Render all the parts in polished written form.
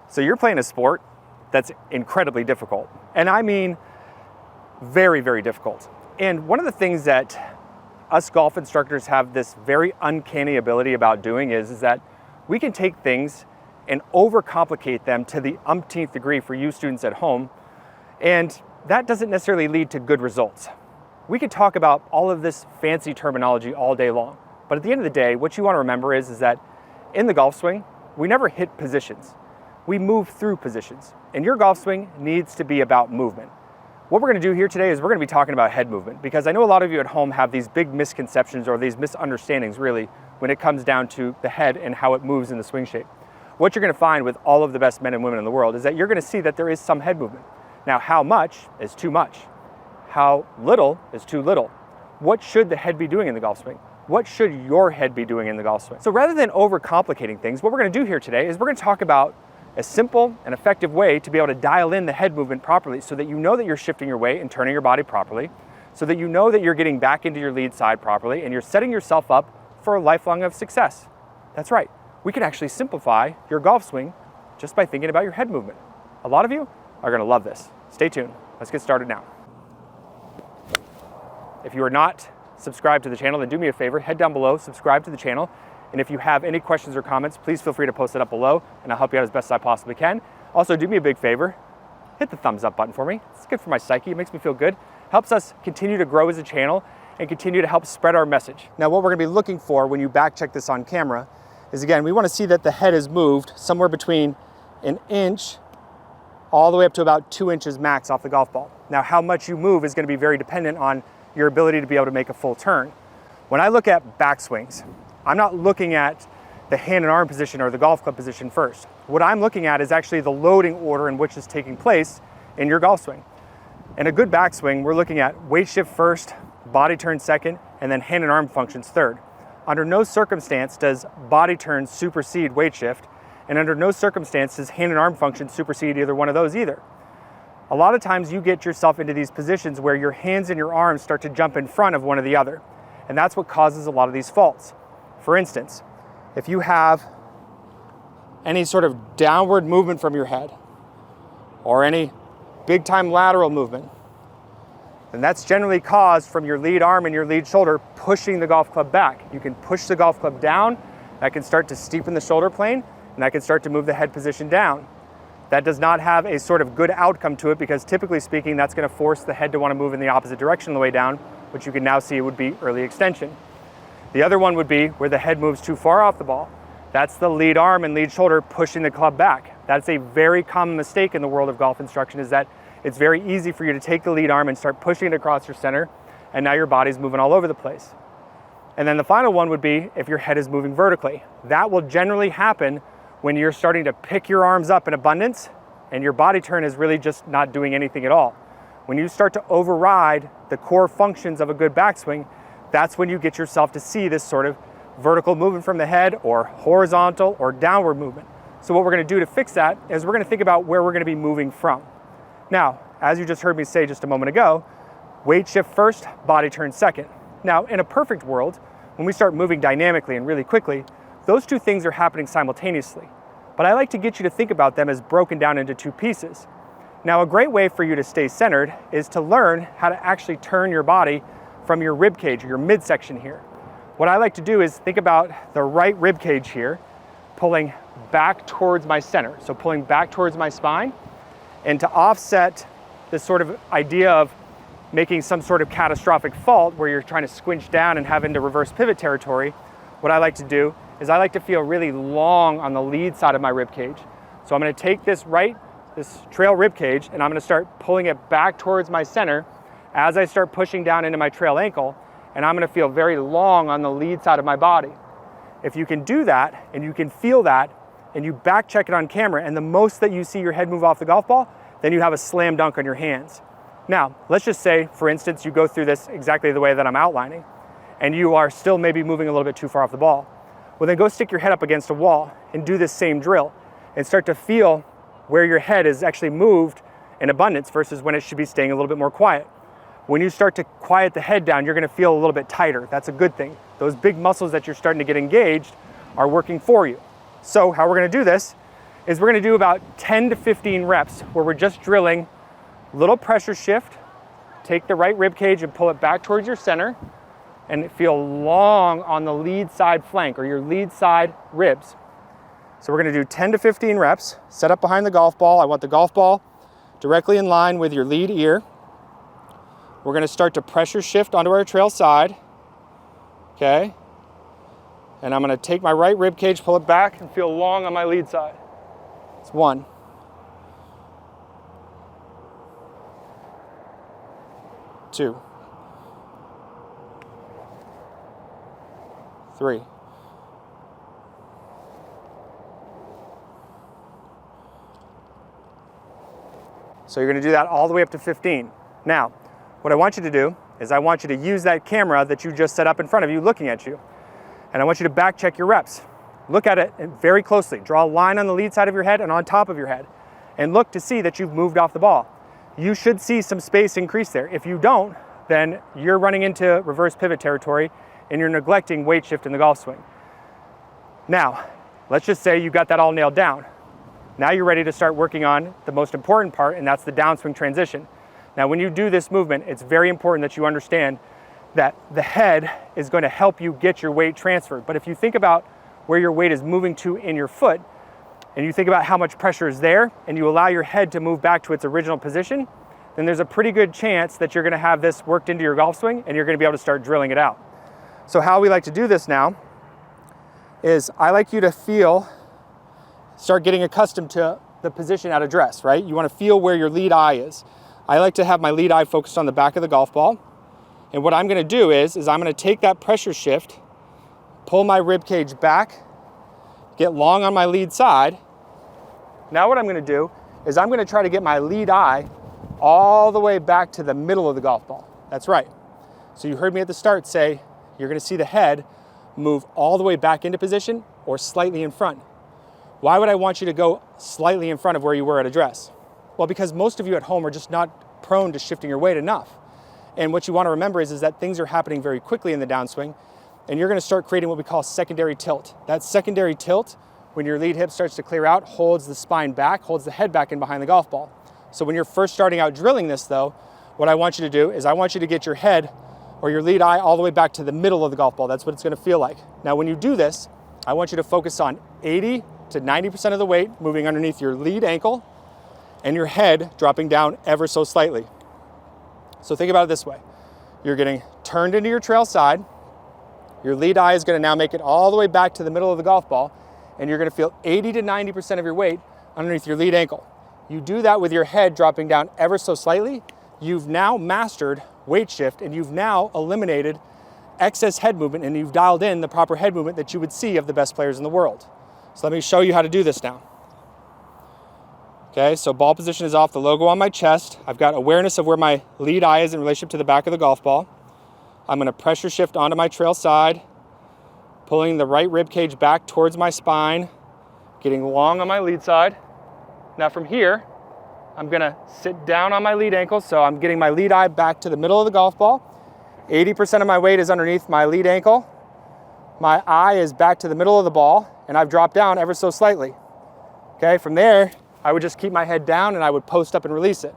So you're playing a sport that's incredibly difficult. And I mean very, very difficult. And one of the things that us golf instructors have this very uncanny ability about doing is that we can take things and overcomplicate them to the umpteenth degree for you students at home. And that doesn't necessarily lead to good results. We could talk about all of this fancy terminology all day long. But at the end of the day, what you want to remember is that in the golf swing, we never hit positions. We move through positions. And your golf swing needs to be about movement. What we're going to do here today is we're going to be talking about head movement, because I know a lot of you at home have these big misconceptions or these misunderstandings really when it comes down to the head and how it moves in the swing shape. What you're going to find with all of the best men and women in the world is that you're going to see that there is some head movement. Now, how much is too much? How little is too little? What should the head be doing in the golf swing? What should your head be doing in the golf swing? So rather than overcomplicating things, what we're going to do here today is we're going to talk about a simple and effective way to be able to dial in the head movement properly so that you know that you're shifting your weight and turning your body properly, so that you know that you're getting back into your lead side properly and you're setting yourself up for a lifelong of success. That's right. We can actually simplify your golf swing just by thinking about your head movement. A lot of you are going to love this. Stay tuned. Let's get started now. If you are not subscribed to the channel, then do me a favor, head down below, subscribe to the channel. And if you have any questions or comments, please feel free to post it up below and I'll help you out as best as I possibly can. Also, do me a big favor, hit the thumbs up button for me. It's good for my psyche, it makes me feel good. Helps us continue to grow as a channel and continue to help spread our message. Now, what we're gonna be looking for when you back check this on camera is, again, we wanna see that the head is moved somewhere between an inch all the way up to about 2 inches max off the golf ball. Now, how much you move is gonna be very dependent on your ability to be able to make a full turn. When I look at backswings, I'm not looking at the hand and arm position or the golf club position first. What I'm looking at is actually the loading order in which is taking place in your golf swing. In a good backswing, we're looking at weight shift first, body turn second, and then hand and arm functions third. Under no circumstance does body turn supersede weight shift, and under no circumstance does hand and arm function supersede either one of those either. A lot of times you get yourself into these positions where your hands and your arms start to jump in front of one or the other, and that's what causes a lot of these faults. For instance, if you have any sort of downward movement from your head or any big time lateral movement, then that's generally caused from your lead arm and your lead shoulder pushing the golf club back. You can push the golf club down, that can start to steepen the shoulder plane, and that can start to move the head position down. That does not have a sort of good outcome to it, because typically speaking, that's going to force the head to want to move in the opposite direction on the way down, which you can now see would be early extension. The other one would be where the head moves too far off the ball. That's the lead arm and lead shoulder pushing the club back. That's a very common mistake in the world of golf instruction, is that it's very easy for you to take the lead arm and start pushing it across your center, and now your body's moving all over the place. And then the final one would be if your head is moving vertically. That will generally happen when you're starting to pick your arms up in abundance and your body turn is really just not doing anything at all. When you start to override the core functions of a good backswing, that's when you get yourself to see this sort of vertical movement from the head or horizontal or downward movement. So what we're going to do to fix that is we're going to think about where we're going to be moving from. Now, as you just heard me say just a moment ago, weight shift first, body turn second. Now, in a perfect world, when we start moving dynamically and really quickly, those two things are happening simultaneously. But I like to get you to think about them as broken down into two pieces. Now, a great way for you to stay centered is to learn how to actually turn your body from your rib cage, your midsection here. What I like to do is think about the right rib cage here, pulling back towards my center, so pulling back towards my spine, and to offset this sort of idea of making some sort of catastrophic fault where you're trying to squinch down and have into reverse pivot territory, what I like to do is I like to feel really long on the lead side of my rib cage. So I'm going to take this trail rib cage, and I'm going to start pulling it back towards my center as I start pushing down into my trail ankle, and I'm going to feel very long on the lead side of my body. If you can do that and you can feel that and you back check it on camera, and the most that you see your head move off the golf ball, then you have a slam dunk on your hands. Now, let's just say, for instance, you go through this exactly the way that I'm outlining, and you are still maybe moving a little bit too far off the ball. Well, then go stick your head up against a wall and do this same drill and start to feel where your head is actually moved in abundance versus when it should be staying a little bit more quiet. When you start to quiet the head down, you're going to feel a little bit tighter. That's a good thing. Those big muscles that you're starting to get engaged are working for you. So how we're going to do this is we're gonna do about 10 to 15 reps where we're just drilling little pressure shift. Take the right rib cage and pull it back towards your center and feel long on the lead side flank or your lead side ribs. So we're gonna do 10 to 15 reps, set up behind the golf ball. I want the golf ball directly in line with your lead ear. We're gonna start to pressure shift onto our trail side, okay? And I'm gonna take my right rib cage, pull it back, and feel long on my lead side. It's 1. 2. 3. 4. So you're gonna do that all the way up to 15. Now, what I want you to do is I want you to use that camera that you just set up in front of you looking at you. And I want you to back check your reps. Look at it very closely. Draw a line on the lead side of your head and on top of your head. And look to see that you've moved off the ball. You should see some space increase there. If you don't, then you're running into reverse pivot territory and you're neglecting weight shift in the golf swing. Now, let's just say you got that all nailed down. Now you're ready to start working on the most important part, and that's the downswing transition. Now, when you do this movement, it's very important that you understand that the head is going to help you get your weight transferred. But if you think about where your weight is moving to in your foot, and you think about how much pressure is there, and you allow your head to move back to its original position, then there's a pretty good chance that you're gonna have this worked into your golf swing and you're gonna be able to start drilling it out. So how we like to do this now is I like you to start getting accustomed to the position at address, right? You wanna feel where your lead eye is. I like to have my lead eye focused on the back of the golf ball. And what I'm gonna do is I'm gonna take that pressure shift, pull my rib cage back, get long on my lead side. Now what I'm gonna do is I'm gonna try to get my lead eye all the way back to the middle of the golf ball. That's right. So you heard me at the start say, you're gonna see the head move all the way back into position or slightly in front. Why would I want you to go slightly in front of where you were at address? Well, because most of you at home are just not prone to shifting your weight enough. And what you want to remember is that things are happening very quickly in the downswing, and you're going to start creating what we call secondary tilt. That secondary tilt, when your lead hip starts to clear out, holds the spine back, holds the head back in behind the golf ball. So when you're first starting out drilling this though, what I want you to do is I want you to get your head or your lead eye all the way back to the middle of the golf ball. That's what it's going to feel like. Now when you do this, I want you to focus on 80 to 90% of the weight moving underneath your lead ankle and your head dropping down ever so slightly. So think about it this way. You're getting turned into your trail side. Your lead eye is going to now make it all the way back to the middle of the golf ball, and you're going to feel 80 to 90% of your weight underneath your lead ankle. You do that with your head dropping down ever so slightly. You've now mastered weight shift, and you've now eliminated excess head movement, and you've dialed in the proper head movement that you would see of the best players in the world. So let me show you how to do this now. Okay, so ball position is off, the logo on my chest. I've got awareness of where my lead eye is in relationship to the back of the golf ball. I'm gonna pressure shift onto my trail side, pulling the right rib cage back towards my spine, getting long on my lead side. Now from here, I'm gonna sit down on my lead ankle, so I'm getting my lead eye back to the middle of the golf ball. 80% of my weight is underneath my lead ankle. My eye is back to the middle of the ball, and I've dropped down ever so slightly. Okay, from there, I would just keep my head down and I would post up and release it.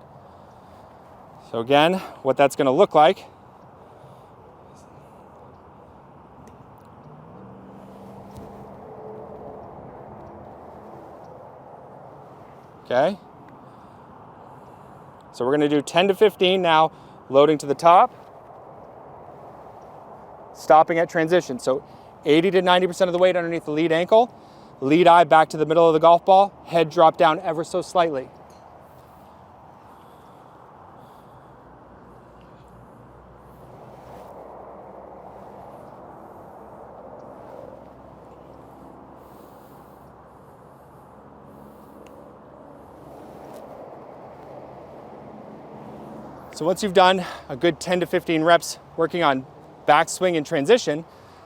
So again, what that's gonna look like. Okay. So we're gonna do 10 to 15 now, loading to the top, stopping at transition. So 80 to 90% of the weight underneath the lead ankle, lead eye back to the middle of the golf ball, head drop down ever so slightly. So once you've done a good 10 to 15 reps working on backswing and transition,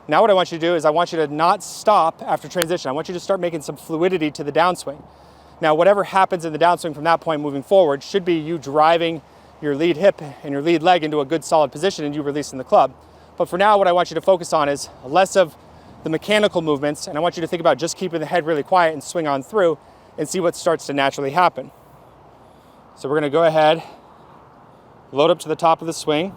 now what I want you to do is I want you to not stop after transition. I want you to start making some fluidity to the downswing. Now, whatever happens in the downswing from that point moving forward should be you driving your lead hip and your lead leg into a good solid position and you releasing the club. But for now, what I want you to focus on is less of the mechanical movements, and I want you to think about just keeping the head really quiet and swing on through. and see what starts to naturally happen. So we're gonna go ahead, load up to the top of the swing.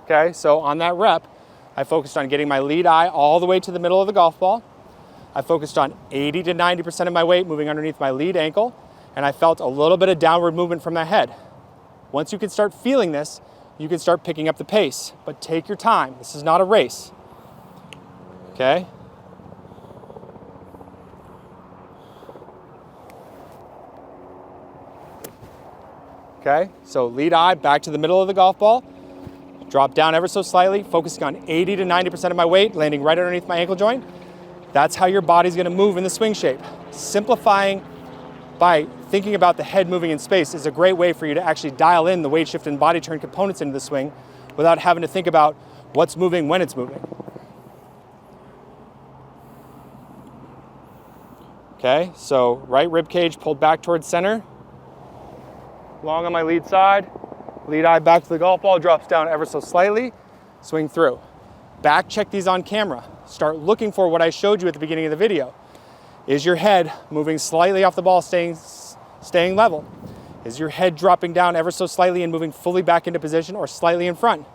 Okay, so on that rep, I focused on getting my lead eye all the way to the middle of the golf ball. I focused on 80 to 90% of my weight moving underneath my lead ankle, and I felt a little bit of downward movement from the head. Once you can start feeling this, you can start picking up the pace, but take your time. This is not a race, okay? Okay, so lead eye back to the middle of the golf ball, drop down ever so slightly, focusing on 80 to 90% of my weight, landing right underneath my ankle joint. That's how your body's gonna move in the swing shape. Simplifying by thinking about the head moving in space is a great way for you to actually dial in the weight shift and body turn components into the swing without having to think about what's moving when it's moving. Okay, so right rib cage pulled back towards center. Long on my lead side. Lead eye back to the golf ball, drops down ever so slightly, swing through. Back check these on camera. Start looking for what I showed you at the beginning of the video. Is your head moving slightly off the ball, staying level? Is your head dropping down ever so slightly and moving fully back into position or slightly in front?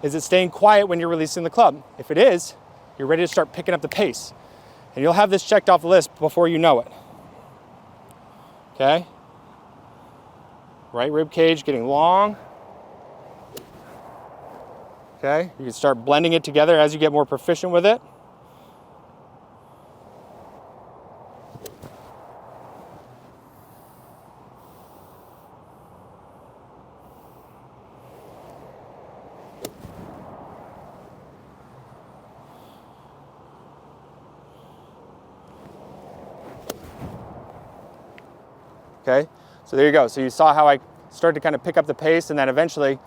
Is it staying quiet when you're releasing the club? If it is, you're ready to start picking up the pace. And you'll have this checked off the list before you know it. Okay? Right rib cage getting long. Okay, you can start blending it together as you get more proficient with it. Okay, so there you go. So you saw how I started to kind of pick up the pace, and then eventually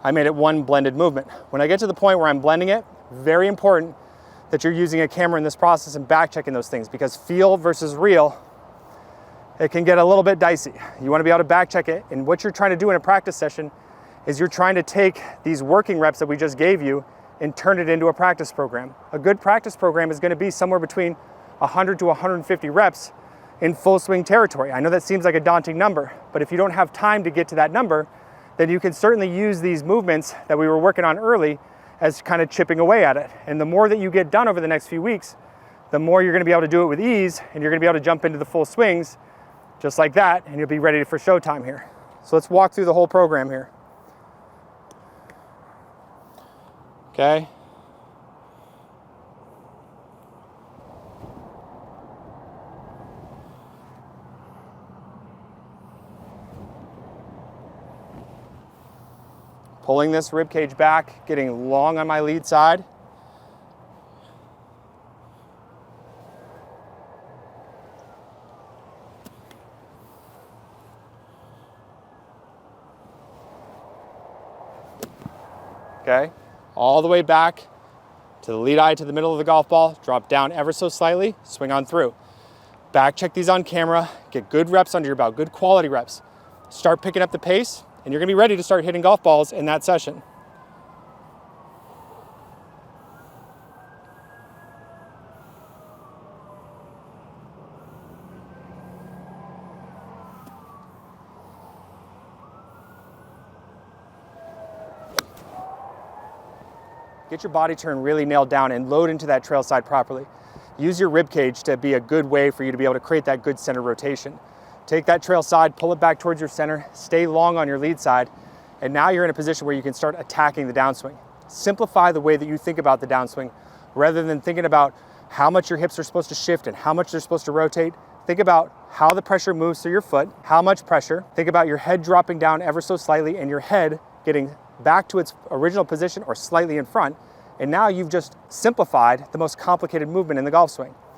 I made it one blended movement. When I get to the point where I'm blending it, very important that you're using a camera in this process and back checking those things, because feel versus real, it can get a little bit dicey. You want to be able to back check it, and what you're trying to do in a practice session is you're trying to take these working reps that we just gave you and turn it into a practice program. A good practice program is going to be somewhere between 100 to 150 reps in full swing territory. I know that seems like a daunting number, but if you don't have time to get to that number, then you can certainly use these movements that we were working on early as kind of chipping away at it. And the more that you get done over the next few weeks, the more you're gonna be able to do it with ease, and you're gonna be able to jump into the full swings just like that, and you'll be ready for showtime here. So let's walk through the whole program here. Okay. Pulling this rib cage back, getting long on my lead side. Okay, all the way back to the lead eye to the middle of the golf ball, drop down ever so slightly, swing on through. Back check these on camera, get good reps under your belt, good quality reps. Start picking up the pace, and you're gonna be ready to start hitting golf balls in that session. Get your body turn really nailed down and load into that trail side properly. Use your rib cage to be a good way for you to be able to create that good center rotation. Take that trail side, pull it back towards your center, stay long on your lead side, and now you're in a position where you can start attacking the downswing. Simplify the way that you think about the downswing rather than thinking about how much your hips are supposed to shift and how much they're supposed to rotate. Think about how the pressure moves through your foot, how much pressure. Think about your head dropping down ever so slightly and your head getting back to its original position or slightly in front. And now you've just simplified the most complicated movement in the golf swing.